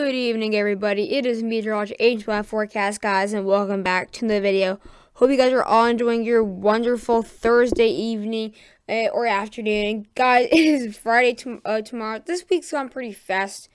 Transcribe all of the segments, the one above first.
Good evening, everybody. It is Meteorology H1 Forecast, guys, and welcome back to the video. Hope you guys are all enjoying your wonderful Thursday evening or afternoon. Guys, it is Friday tomorrow. This week's gone pretty fast,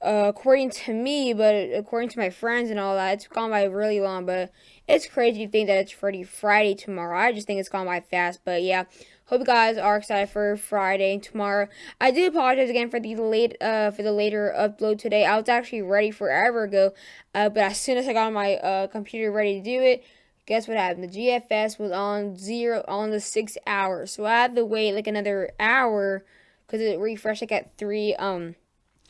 according to me, but according to my friends and all that, it's gone by really long. But it's crazy to think that it's already Friday tomorrow. I just think it's gone by fast. But yeah. Hope you guys are excited for Friday and tomorrow. I do apologize again for the later upload today. I was actually ready forever ago, but as soon as I got my computer ready to do it, guess what happened? The GFS was on the 6 hours, so I had to wait like another hour because it refreshed like at 3 it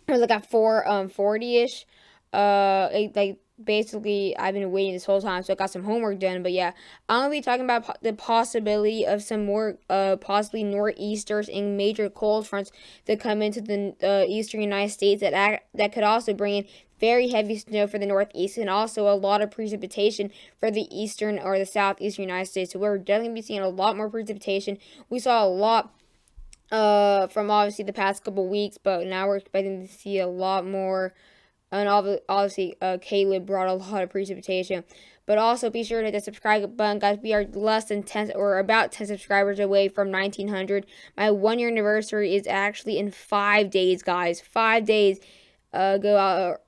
was like at 4:40ish. Basically, I've been waiting this whole time, so I got some homework done. But yeah, I'm gonna be talking about the possibility of some more possibly nor'easters and major cold fronts that come into the eastern United States that could also bring in very heavy snow for the northeast and also a lot of precipitation for the eastern or the southeastern United States. So we're definitely gonna be seeing a lot more precipitation. We saw a lot from obviously the past couple weeks, but now we're expecting to see a lot more. And obviously, Caleb brought a lot of precipitation. But also be sure to hit the subscribe button, guys. We are less than 10 or about 10 subscribers away from 1900. My 1 year anniversary is actually in 5 days, guys. 5 days. Go out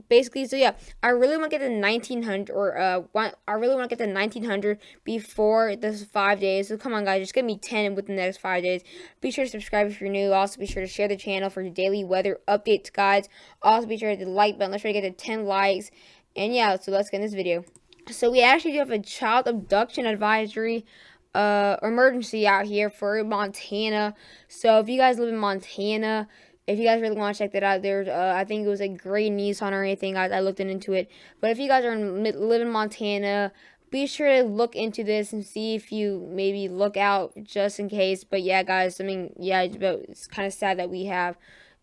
basically. So yeah, I really want to get to 1900 I really want to get to 1900 before this 5 days. So come on, guys, just give me 10 within the next 5 days. Be sure to subscribe if you're new. Also be sure to share the channel for daily weather updates, guys. Also be sure to hit the like button. Let's try to get to 10 likes. And yeah, so let's get in this video. So we actually do have a child abduction advisory emergency out here for Montana. So if you guys live in Montana, if you guys really want to check that out, there's I think it was a Gray Nissan or anything. I looked into it. But if you guys live in Montana, be sure to look into this and see if you maybe look out just in case. But yeah, guys, I mean, yeah, it's kind of sad that we have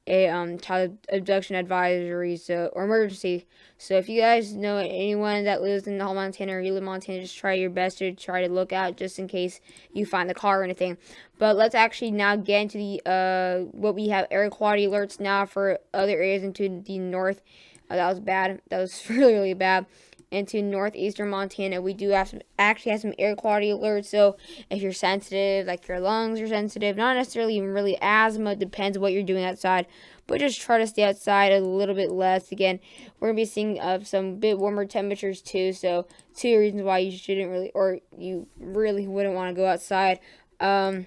a child abduction advisory or emergency. So if you guys know anyone that lives in Montana or you live in Montana, just try your best to try to look out just in case you find the car or anything. But let's actually now get into the what we have air quality alerts now for other areas into the north. That was bad. That was really bad. Into northeastern Montana, we do actually have some air quality alerts. So if you're sensitive, like your lungs are sensitive, not necessarily even really asthma, depends what you're doing outside, but just try to stay outside a little bit less. Again, we're gonna be seeing some bit warmer temperatures too. So 2 reasons why you shouldn't really, or you really wouldn't want to go outside. Even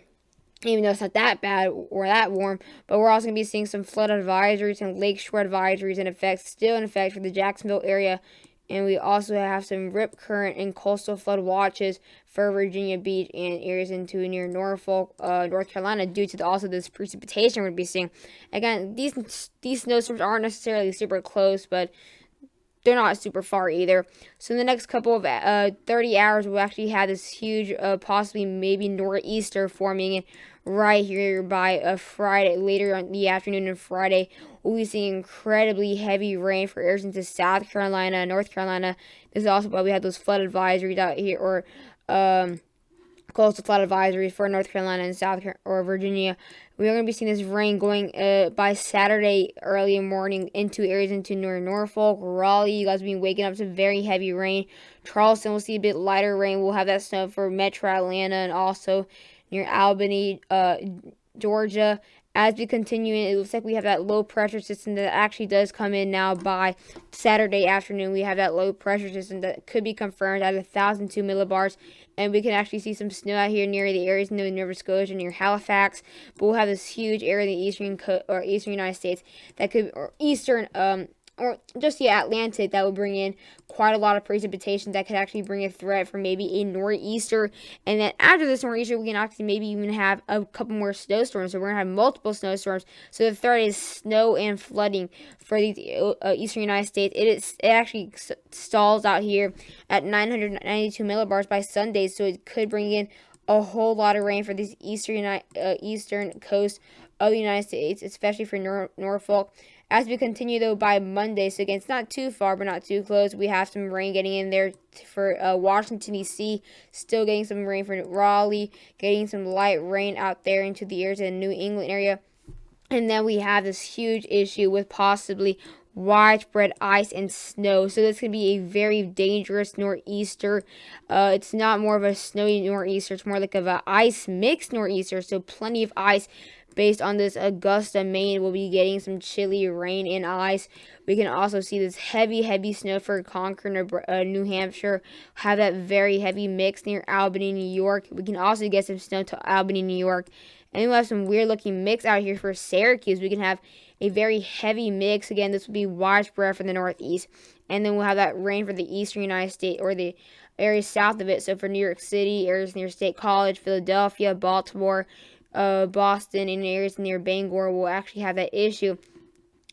though it's not that bad or that warm, but we're also going to be seeing some flood advisories and lakeshore advisories still in effect for the Jacksonville area. And we also have some rip current and coastal flood watches for Virginia Beach and areas into near Norfolk, North Carolina, due to also this precipitation we're going to be seeing. Again, these snowstorms aren't necessarily super close, but they're not super far either. So in the next couple of 30 hours, we'll actually have this huge, possibly maybe nor'easter forming right here by Friday, later in the afternoon of Friday. We'll be seeing incredibly heavy rain for areas into South Carolina, North Carolina. This is also why we have those flood advisories out here, or coastal flood advisories for North Carolina and South or Virginia. We are going to be seeing this rain going by Saturday early morning into areas into Norfolk, Raleigh. You guys will be waking up to very heavy rain. Charleston will see a bit lighter rain. We'll have that snow for Metro Atlanta and also near Albany, Georgia. As we continue, it looks like we have that low pressure system that actually does come in now by Saturday afternoon. We have that low pressure system that could be confirmed at 1,002 millibars, and we can actually see some snow out here near the areas near Nova Scotia, near Halifax. But we'll have this huge area in the eastern United States that could, or eastern, or just the Atlantic, that would bring in quite a lot of precipitation that could actually bring a threat for maybe a nor'easter. And then after this nor'easter, we can actually maybe even have a couple more snowstorms. So we're going to have multiple snowstorms. So the threat is snow and flooding for the eastern United States. It actually stalls out here at 992 millibars by Sunday. So it could bring in a whole lot of rain for this eastern coast of the United States, especially for Norfolk. As we continue, though, by Monday, so again, it's not too far, but not too close. We have some rain getting in there for Washington, D.C., still getting some rain for Raleigh, getting some light rain out there into the areas of the New England area. And then we have this huge issue with possibly widespread ice and snow. So this could be a very dangerous nor'easter. It's not more of a snowy nor'easter. It's more like of a ice mixed nor'easter. So plenty of ice. Based on this Augusta, Maine, we'll be getting some chilly rain and ice. We can also see this heavy snow for Concord, New Hampshire. Have that very heavy mix near Albany, New York. We can also get some snow to Albany, New York. And we'll have some weird looking mix out here for Syracuse. We can have a very heavy mix. Again, this will be widespread for the Northeast. And then we'll have that rain for the eastern United States, or the areas south of it. So for New York City, areas near State College, Philadelphia, Baltimore, Boston, and areas near Bangor will actually have that issue.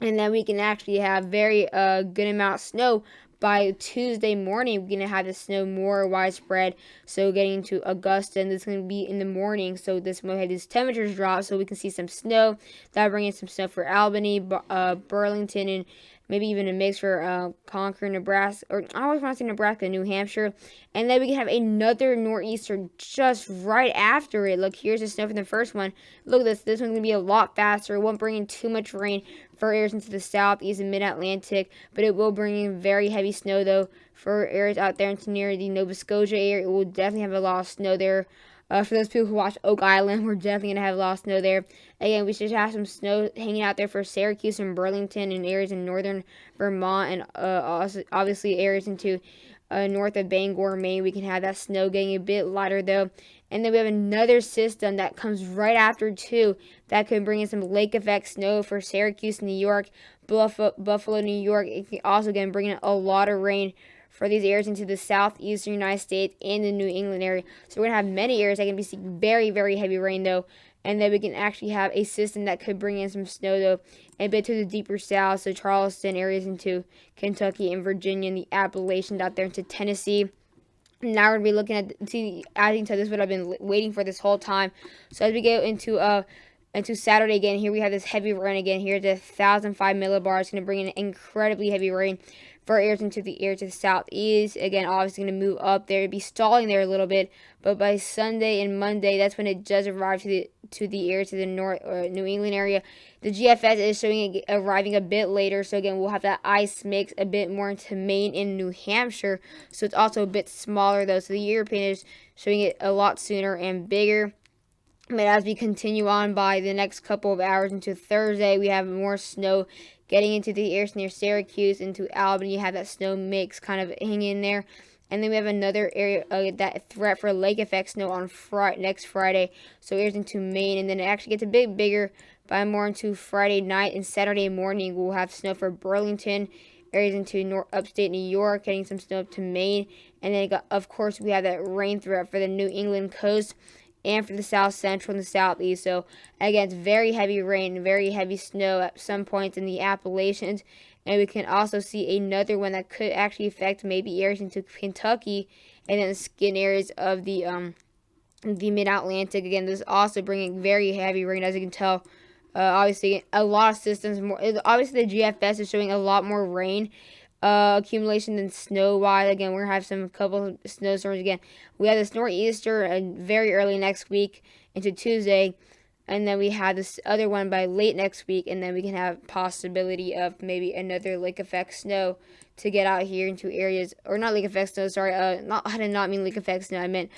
And then we can actually have very good amount of snow by Tuesday morning. We're going to have the snow more widespread. So getting to Augusta, and this is going to be in the morning. So this will have these temperatures drop, so we can see some snow. That'll bring in some snow for Albany, Burlington, and maybe even a mix for Concord, Nebraska, or I always want to say Nebraska, New Hampshire. And then we can have another nor'easter just right after it. Look, here's the snow from the first one. Look at this. This one's going to be a lot faster. It won't bring in too much rain for areas into the southeast and mid-Atlantic, but it will bring in very heavy snow, though, for areas out there into near the Nova Scotia area. It will definitely have a lot of snow there. For those people who watch Oak Island, we're definitely going to have a lot of snow there. Again, we should have some snow hanging out there for Syracuse and Burlington and areas in northern Vermont, and also, obviously areas into north of Bangor, Maine. We can have that snow getting a bit lighter, though. And then we have another system that comes right after, too, that could bring in some lake effect snow for Syracuse, New York, Buffalo, New York. It can also, again, bring in a lot of rain for these areas into the southeastern United States and the New England area. So we're going to have many areas that can be seeing very heavy rain, though. And then we can actually have a system that could bring in some snow, though, a bit to the deeper south. So Charleston, areas into Kentucky and Virginia, and the Appalachians out there into Tennessee. Now we're going to be looking at, adding to this what I've been waiting for this whole time. So as we go into Saturday again, here we have this heavy rain again. Here's 1,005 millibars. It's going to bring in incredibly heavy rain for areas into the air to the southeast. Again, obviously going to move up there. It'll be stalling there a little bit, but by Sunday and Monday, that's when it does arrive to the air to the north or New England area. The GFS is showing it arriving a bit later, so again, we'll have that ice mix a bit more into Maine and New Hampshire. So it's also a bit smaller, though. So the European is showing it a lot sooner and bigger. But as we continue on by the next couple of hours into Thursday, we have more snow getting into the areas near Syracuse, into Albany. You have that snow mix kind of hanging in there. And then we have another area, that threat for lake effect snow on next Friday. So areas into Maine. And then it actually gets a bit bigger by more into Friday night and Saturday morning. We'll have snow for Burlington, areas into upstate New York, getting some snow up to Maine. And then, of course, we have that rain threat for the New England coast and for the south central and the southeast. So again, it's very heavy rain, very heavy snow at some points in the Appalachians. And we can also see another one that could actually affect maybe areas into Kentucky and then the skin areas of the mid-Atlantic. Again, this is also bringing very heavy rain, as you can tell. Obviously, a lot of systems. Obviously, the GFS is showing a lot more rain accumulation than snow-wise. Again, we're going to have some couple snowstorms again. We have this nor'easter very early next week into Tuesday. And then we have this other one by late next week, and then we can have possibility of maybe another lake effect snow to get out here into areas, or not lake effect snow, sorry, I did not mean lake effect snow, I meant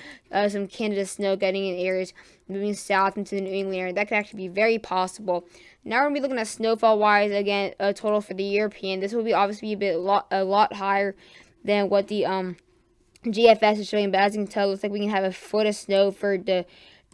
some Canada snow getting in areas moving south into the New England area. That could actually be very possible. Now we're going to be looking at snowfall-wise, again, a total for the European. This will be obviously a lot higher than what the GFS is showing, but as you can tell, it looks like we can have a foot of snow for the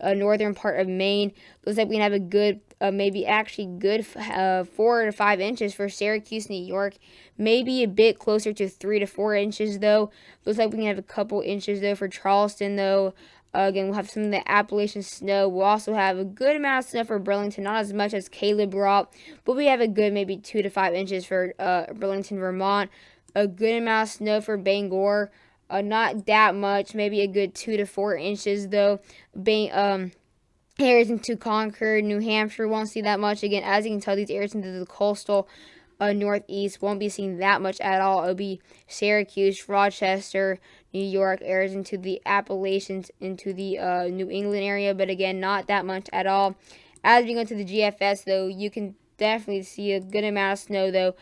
northern part of Maine. Looks like we can have a good, maybe actually good 4 to 5 inches for Syracuse, New York. Maybe a bit closer to 3 to 4 inches, though. Looks like we can have a couple inches, though, for Charleston, though. Again, we'll have some of the Appalachian snow. We'll also have a good amount of snow for Burlington, not as much as Caleb brought, but we have a good maybe 2 to 5 inches for Burlington, Vermont. A good amount of snow for Bangor. Not that much, maybe a good 2 to 4 inches, though. Areas into Concord, New Hampshire won't see that much. Again, as you can tell, these areas into the coastal northeast won't be seeing that much at all. It'll be Syracuse, Rochester, New York, areas into the Appalachians, into the New England area, but again, not that much at all. As we go to the GFS, though, you can definitely see a good amount of snow though.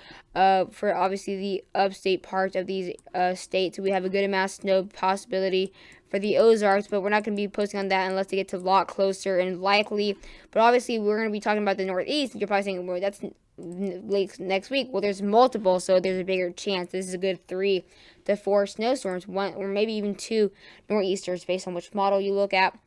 For obviously the upstate parts of these states, we have a good amount of snow possibility for the Ozarks, but we're not going to be posting on that unless they get to a lot closer and likely. But obviously, we're going to be talking about the Northeast. You're probably saying, well, that's late next week. Well, there's multiple, so there's a bigger chance. This is a good 3 to 4 snowstorms, one or maybe even 2 nor'easters based on which model you look at.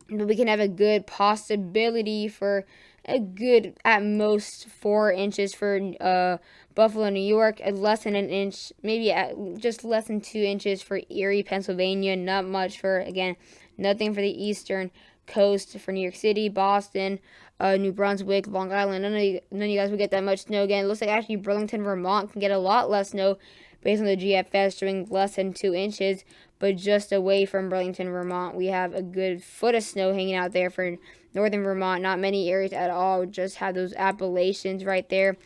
But we can have a good possibility for a good at most 4 inches for Buffalo, New York, at less than an inch, maybe at just less than 2 inches for Erie, Pennsylvania. Not much for, again, nothing for the eastern coast for New York City, Boston, New Brunswick, Long Island. None of you guys will get that much snow again. It looks like actually Burlington, Vermont can get a lot less snow based on the GFS showing less than 2 inches. But just away from Burlington, Vermont, we have a good foot of snow hanging out there for northern Vermont. Not many areas at all. Just have those Appalachians right there.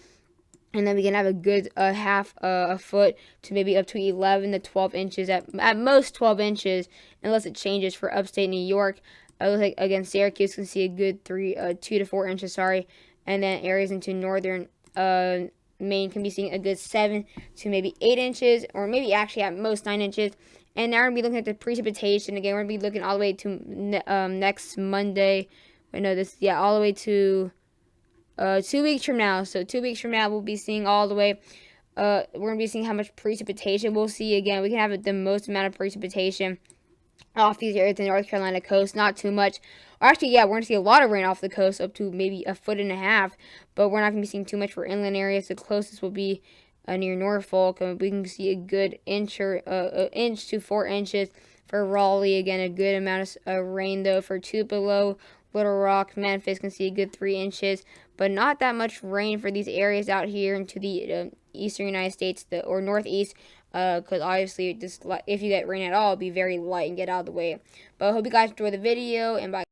And then we can have a good half a foot to maybe up to 11 to 12 inches, at most 12 inches, unless it changes for upstate New York. Looks like, again, Syracuse can see a good 2 to 4 inches, and then areas into northern Maine can be seeing a good 7 to maybe 8 inches, or maybe actually at most 9 inches. And now we're going to be looking at the precipitation. Again, we're going to be looking all the way to next Monday. All the way to 2 weeks from now. So 2 weeks from now, we'll be seeing all the way. We're going to be seeing how much precipitation we'll see. Again, we can have the most amount of precipitation off these areas, the North Carolina coast. Not too much. Or actually, yeah, we're going to see a lot of rain off the coast, up to maybe 1.5 feet. But we're not going to be seeing too much for inland areas. The closest will be near Norfolk. We can see a good inch to 4 inches for Raleigh. Again, a good amount of rain though for Tupelo, Little Rock, Memphis can see a good 3 inches, but not that much rain for these areas out here into the eastern United States or northeast. Because obviously, just if you get rain at all, it'll be very light and get out of the way. But I hope you guys enjoy the video, and bye.